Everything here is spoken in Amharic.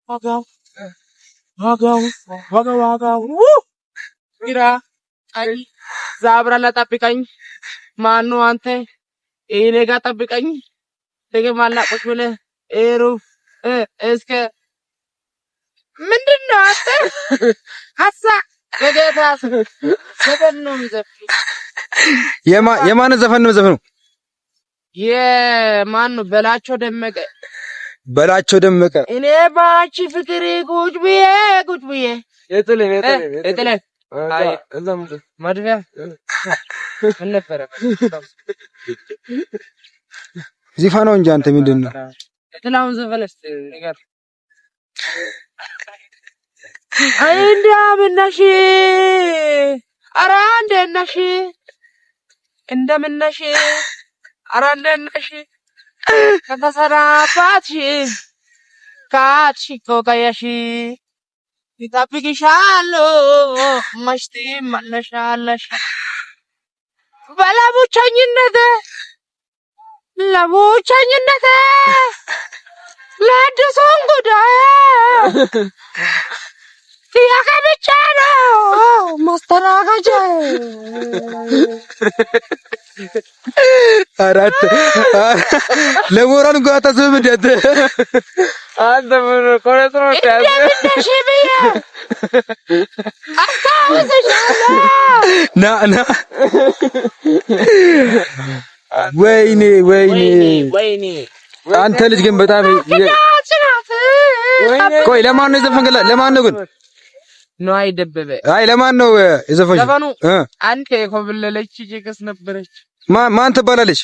ዋጋው ቢራ አይ ዛብራ ለጣብቀኝ ማነው አንተ እኔ ጋር ጠብቀኝ ተገማላ ቁጭ ብለህ ኤሩ እስከ ምንድነው አንተ ሐሳ በጌታስ ዘፈን ነው የሚዘፍነው የማን ዘፈን ነው ዘፈኑ የማን ነው በላቸው ደመቀ እኔ ባንቺ ፍቅር ቁጭ ብዬ የጥለ አይ እዛም ማድሪያ ምን ነበር ዚፋ ነው እንጂ አንተ ምንድነው የጥላውን ዘፈንስ ነገር አይ እንደምነሽ ኧረ እንደምነሽ ኧረ እንደምነሽ ከተሰናባትሽ ካትሽ ኮቀየሽ ይጠብቅሻለሁ መሽቴ መለሻለሽ በለቡቸኝነት ለአዲሱን ጉዳይ ጥያቄ ብቻ ነው ማስተናገጃ አራት ለሞራል እንኳን አታስብም እንዴ አንተ ምን ኮሌስትሮል ያዘ ና ወይኔ አንተ ልጅ ግን በጣም ቆይ ለማን ነው የዘፈንከላ ለማን ነው ግን ነው አይደበበ አይ ለማን ነው የዘፈንከው ዘፈኑ አንተ የኮብለለች ጅግስ ነበረች ማን ትባላለች